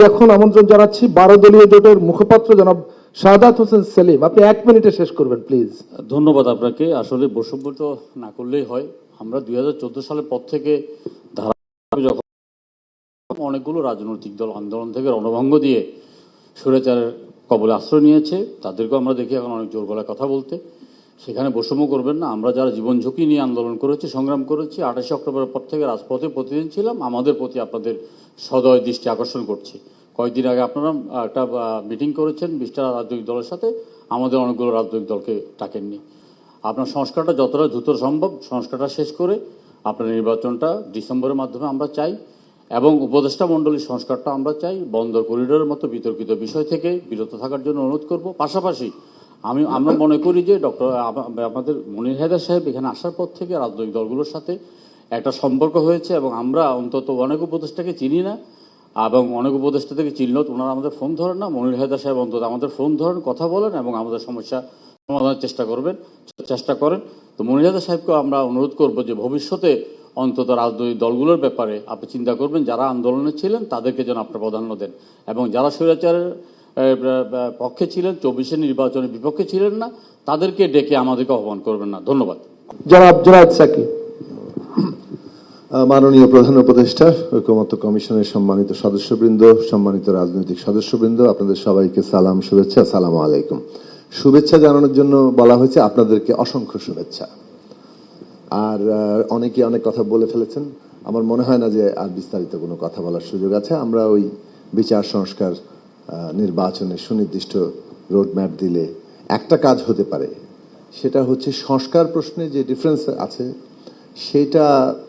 এখন আমন্ত্রণ জানাচ্ছি 12 দলীয় জোটের মুখপাত্র জনাব শাহাদাত হোসেন সেলিম। আপনি 1 মিনিটে শেষ করবেন প্লিজ। ধন্যবাদ আপনাকে। আসলে বৈষম্য তো না করলেই হয়। আমরা 2014 সালের পর থেকে যখন অনেকগুলো রাজনৈতিক দল আন্দোলন থেকে রণভঙ্গ দিয়ে স্বৈরাচারের কবলে আশ্রয় নিয়েছে, তাদেরকেও আমরা দেখি এখন অনেক জোর গলায় কথা বলতে। সেখানে বৈষম্য করবেন না। আমরা যারা জীবন ঝুঁকি নিয়ে আন্দোলন করেছি, সংগ্রাম করেছি, 28 অক্টোবরের পর থেকে রাজপথে প্রতিদিন ছিলাম, আমাদের প্রতি আপনাদের সদয় দৃষ্টি আকর্ষণ করছি। কয়েকদিন আগে আপনারা একটা মিটিং করেছেন 20টা রাজনৈতিক দলের সাথে, আমাদের অনেকগুলো রাজনৈতিক দলকে ডাকেননি। আপনার সংস্কারটা যতটা দ্রুত সম্ভব সংস্কারটা শেষ করে আপনার নির্বাচনটা ডিসেম্বরের মাধ্যমে আমরা চাই, এবং উপদেষ্টা মণ্ডলীর সংস্কারটা আমরা চাই। বন্দর করিডোরের মতো বিতর্কিত বিষয় থেকে বিরত থাকার জন্য অনুরোধ করব। পাশাপাশি আমরা মনে করি যে আমাদের মনির হায়দার সাহেব এখানে আসার পর থেকে রাজনৈতিক দলগুলোর সাথে একটা সম্পর্ক হয়েছে, এবং আমরা অন্তত অনেক উপদেষ্টাকে চিনি না, এবং অনেক উপদেষ্টা থেকে চিনলেও ওনারা আমাদের ফোন ধরেন না। মনির হায়দার সাহেব অন্তত আমাদের ফোন ধরেন, কথা বলেন এবং আমাদের সমস্যা সমাধানের চেষ্টা করেন। তো মনির হায়দার সাহেবকে আমরা অনুরোধ করব যে ভবিষ্যতে অন্তত রাজনৈতিক দলগুলোর ব্যাপারে আপনি চিন্তা করবেন, যারা আন্দোলনে ছিলেন তাদেরকে যেন আপনার প্রাধান্য দেন, এবং যারা স্বৈরাচারের পক্ষে ছিলেন, 24-এর নির্বাচনের বিপক্ষে ছিলেন না, তাদেরকে ডেকে আমাদেরকে আহ্বান করবেন না। ধন্যবাদ। জনাব জুনায়েদ সাকি। মাননীয় প্রধান উপদেষ্টা, ঐকমত্য কমিশনের সম্মানিত সদস্যবৃন্দ, সম্মানিত রাজনৈতিক সদস্যবৃন্দ, আপনাদের সবাইকে সালাম, শুভেচ্ছা। আসসালামু আলাইকুম। শুভেচ্ছা জানানোর জন্য বলা হয়েছে, আপনাদেরকে অসংখ্য শুভেচ্ছা। আর অনেকে অনেক কথা বলে ফেলেছেন, আমার মনে হয় না যে আর বিস্তারিত কোনো কথা বলার সুযোগ আছে। আমরা ওই বিচার সংস্কার, নির্বাচনের সুনির্দিষ্ট রোডম্যাপ দিলে একটা কাজ হতে পারে, সেটা হচ্ছে সংস্কার প্রশ্নে যে ডিফারেন্স আছে সেটা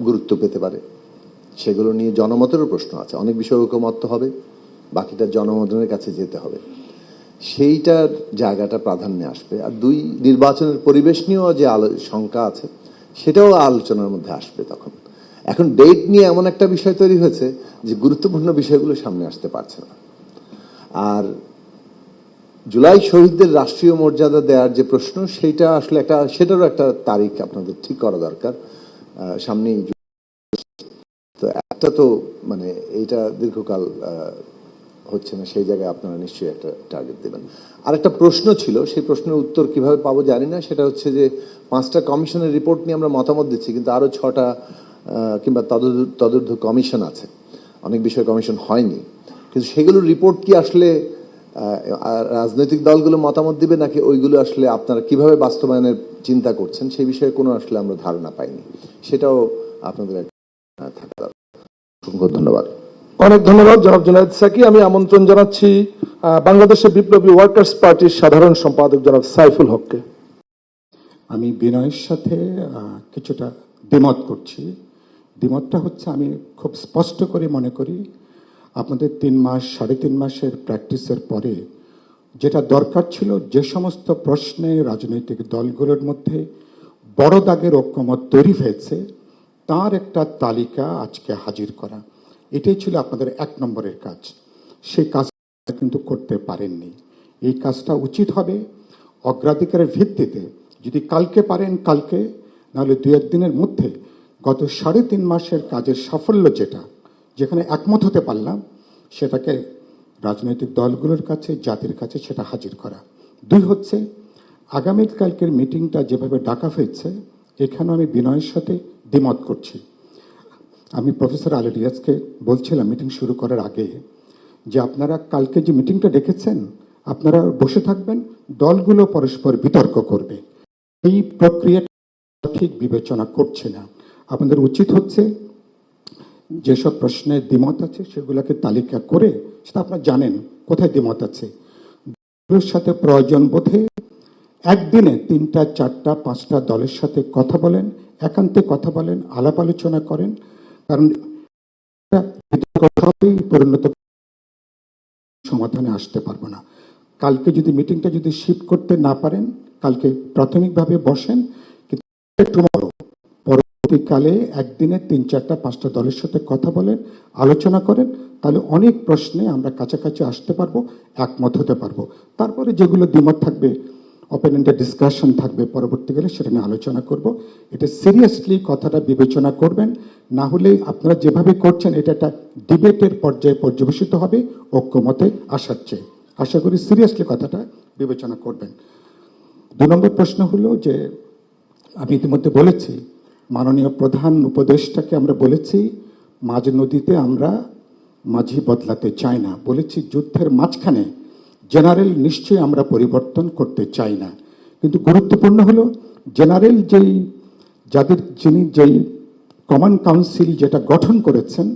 গুরুত্ব পেতে পারে। সেগুলো নিয়ে জনমতেরও প্রশ্ন আছে, অনেক বিষয় ঐকমত্য হবে, বাকিটা জনমতের কাছে যেতে হবে, সেইটার জায়গাটা প্রাধান্যে আসবে। আর দুই, নির্বাচনের পরিবেশ নিয়েও যে শঙ্কা আছে সেটাও আলোচনার মধ্যে আসবে তখন। এখন ডেট নিয়ে এমন একটা বিষয় তৈরি হয়েছে যে গুরুত্বপূর্ণ বিষয়গুলো সামনে আসতে পারছে না। আর জুলাই শহীদদের রাষ্ট্রীয় মর্যাদা দেওয়ার যে প্রশ্ন, সেইটা আসলে সেটারও একটা তারিখ আপনাদের ঠিক করা দরকার। সামনেই তো একটা তো মানে এইটা দীর্ঘকাল হচ্ছে না, সেই জায়গায় আপনারা নিশ্চয়ই একটা টার্গেট দেবেন। আর একটা প্রশ্ন ছিল, সেই প্রশ্নের উত্তর কিভাবে পাবো জানি না। সেটা হচ্ছে যে 5টা কমিশনের রিপোর্ট নিয়ে আমরা মতামত দিচ্ছি, কিন্তু আরো 6টা কিংবা তদূর্ধ্ব কমিশন আছে, অনেক বিষয় কমিশন হয়নি। কিন্তু সেগুলোর রিপোর্ট কি আসলে রাজনৈতিক দলগুলো মতামত দিবে, নাকি ওইগুলো আসলে আপনারা কিভাবে বাস্তবায়নের চিন্তা করছেন সেই বিষয়ে কোনো আসলে আমরা ধারণা পাইনি। সেটাও আপনাদের থাকা দরকার। ধন্যবাদ। অনেক ধন্যবাদ জনাব জুনায়েদ সাকি। আমি আমন্ত্রণ জানাচ্ছি বাংলাদেশের বিপ্লবী ওয়ার্কার্স পার্টির সাধারণ সম্পাদক জনাব সাইফুল হককে। আমি বিনয়ের সাথে কিছুটা দ্বিমত করছি। দ্বিমতটা হচ্ছে, আমি খুব স্পষ্ট করে মনে করি আপনাদের 3 মাস 3.5 মাসের প্র্যাকটিসের পরে যেটা দরকার ছিল, যে সমস্ত প্রশ্নে রাজনৈতিক দলগুলোর মধ্যে বড় দাগের ঐক্যমত তৈরি হয়েছে তার একটা তালিকা আজকে হাজির করা, এটাই ছিল আপনাদের 1 নম্বরের কাজ। সেই কাজটা কিন্তু করতে পারেননি। এই কাজটা উচিত হবে অগ্রাধিকারের ভিত্তিতে, যদি কালকে পারেন কালকে, নাহলে 2-1 দিনের মধ্যে গত 3.5 মাসের কাজের সাফল্য যেখানে একমত হতে পারলাম, সেটাকে রাজনৈতিক দলগুলোর কাছে, জাতির কাছে সেটা হাজির করা। 2 হচ্ছে, আগামীকালকের মিটিংটা যেভাবে ডাকা হয়েছে, এখানে আমি বিনয়ের সাথে দ্বিমত করছি। আমি প্রফেসর আলী রিয়াজকে বলছিলাম মিটিং শুরু করার আগে যে আপনারা কালকে যে মিটিংটা ডেকেছেন, আপনারা বসে থাকবেন, দলগুলো পরস্পর বিতর্ক করবে। এই প্রক্রিয়াটা ঠিক বিবেচনা করছে না। আপনাদের উচিত হচ্ছে যেসব প্রশ্নে দ্বিমত আছে সেগুলোকে তালিকা করে, সেটা আপনারা জানেন কোথায় দ্বিমত আছে, দলের সাথে প্রয়োজন বোধে একদিনে 3টা 4টা 5টা দলের সাথে কথা বলেন, একান্তে কথা বলেন, আলাপ আলোচনা করেন। কারণ পরিণত সমাধানে আসতে পারবো না। কালকে যদি মিটিংটা শিফট করতে না পারেন, কালকে প্রাথমিকভাবে বসেন, কিন্তু পরবর্তীকালে একদিনে 3, 4টা 5টা দলের সাথে কথা বলেন, আলোচনা করেন, তাহলে অনেক প্রশ্নে আমরা কাছাকাছি আসতে পারবো, একমত হতে পারবো। তারপরে যেগুলো দ্বিমত থাকবে ওপেন এন্ডেড ডিসকাশন থাকবে, পরবর্তীকালে সেটা নিয়ে আলোচনা করব। এটা সিরিয়াসলি কথাটা বিবেচনা করবেন, না হলে আপনারা যেভাবে করছেন এটা একটা ডিবেটের পর্যায়ে পর্যবেসিত হবে ঐক্যমতে আসার চেয়ে। আশা করি সিরিয়াসলি কথাটা বিবেচনা করবেন। 2 নম্বর প্রশ্ন হলো যে আমি ইতিমধ্যে বলেছি মাননীয় প্রধান উপদেষ্টাকে আমরা বলেছি মাঝ নদীতে আমরা মাঝি বদলাতে চাই না, বলেছি যুদ্ধের মাঝখানে জেনারেল নিশ্চয়ই আমরা পরিবর্তন করতে চাই না। কিন্তু গুরুত্বপূর্ণ হলো জেনারেল যিনি যেই কমন কাউন্সিল যেটা গঠন করেছেন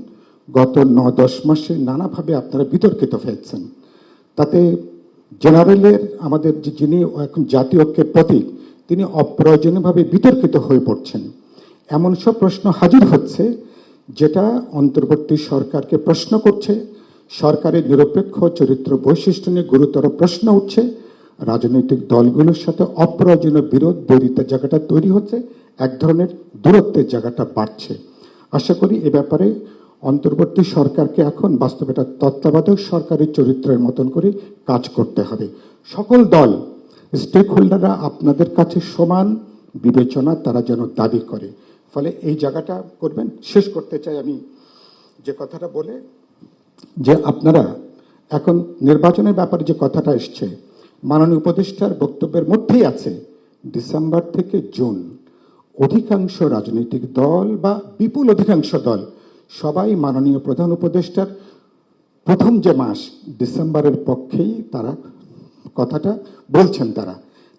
গত 9-10 মাসে নানাভাবে আপনারা বিতর্কিত হয়েছেন। তাতে জেনারেলের আমাদের যিনি এখন জাতীয় ঐক্যের প্রতীক তিনি অপ্রয়োজনীয়ভাবে বিতর্কিত হয়ে পড়ছেন। এমন সব প্রশ্ন হাজির হচ্ছে যেটা অন্তর্বর্তী সরকারকে প্রশ্ন করছে, সরকারের নিরপেক্ষ চরিত্র বৈশিষ্ট্য নিয়ে গুরুতর প্রশ্ন উঠছে, রাজনৈতিক দলগুলোর সাথে অপ্রয়োজনীয় বিরোধ বৈরিতার জায়গাটা তৈরি হচ্ছে, এক ধরনের দূরত্বের জায়গাটা বাড়ছে। আশা করি এ ব্যাপারে অন্তর্বর্তী সরকারকে এখন বাস্তবে একটা তত্ত্বাবধায়ক সরকারের চরিত্রের মতন করে কাজ করতে হবে। সকল দল স্টেক হোল্ডাররা আপনাদের কাছে সমান বিবেচনা তারা যেন দাবি করে, ফলে এই জায়গাটা করবেন। শেষ করতে চাই আমি যে কথাটা বলে যে আপনারা এখন নির্বাচনের ব্যাপারে যে কথাটা এসছে মাননীয় উপদেষ্টার বক্তব্যের মধ্যেই আছে ডিসেম্বর থেকে জুন অধিকাংশ রাজনৈতিক দল বা বিপুল অধিকাংশ দল সবাই মাননীয় প্রধান উপদেষ্টার প্রথম যে মাস ডিসেম্বরের পক্ষেই তারা কথাটা বলছেন।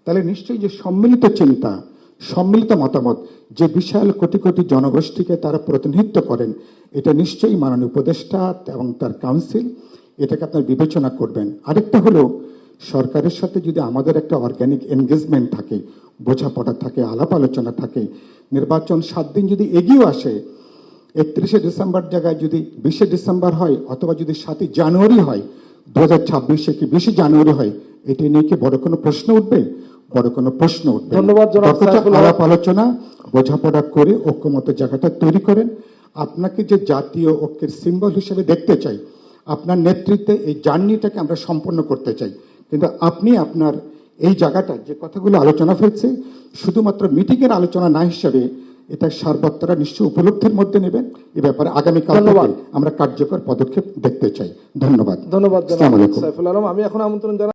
তাহলে নিশ্চয়ই যে সম্মিলিত চিন্তা, সম্মিলিত মতামত, যে বিশাল কোটি কোটি জনগোষ্ঠীকে তারা প্রতিনিধিত্ব করেন, এটা নিশ্চয়ই মাননীয় উপদেষ্টা এবং তার কাউন্সিল এটাকে আপনার বিবেচনা করবেন। আরেকটা হলো সরকারের সাথে যদি আমাদের একটা অর্গানিক এনগেজমেন্ট থাকে, বোঝাপড়া থাকে, আলাপ আলোচনা থাকে, নির্বাচন 7 দিন যদি এগিয়েও আসে, 31শে ডিসেম্বর জায়গায় যদি 20শে ডিসেম্বর হয় অথবা যদি 7ই জানুয়ারি হয়, 2026-এ কি 20শে জানুয়ারি হয়, এটা নিয়ে কি বড় কোনো প্রশ্ন উঠবে? বড় কোনো প্রশ্ন উঠবে না। ধন্যবাদ জনাব বরঞ্চ সাইফুল হক। আলাপ আলোচনা বোঝাপড়া করে ঐক্যমত জায়গাটা তৈরি করেন। আপনাকে যে জাতীয় ঐক্যের সিম্বল হিসেবে দেখতে চাই, আপনার নেতৃত্বে এই জার্নিটাকে আমরা সম্পন্ন করতে চাই, কিন্তু আপনি আপনার এই জায়গাটা যে কথাগুলো আলোচনা হয়েছে শুধুমাত্র মিটিংয়ের আলোচনা না হিসেবে এটা সার্বত্রা নিশ্চয় উপলব্ধির মধ্যে নেবেন। এ ব্যাপারে আগামীকাল ধন্যবাদ। থেকে আমরা কার্যকর পদক্ষেপ দেখতে চাই। ধন্যবাদ। ধন্যবাদ আসসালামু জনাব আলাইকুম। সাইফুল আলম। আমি এখন আমন্ত্রণ জানাই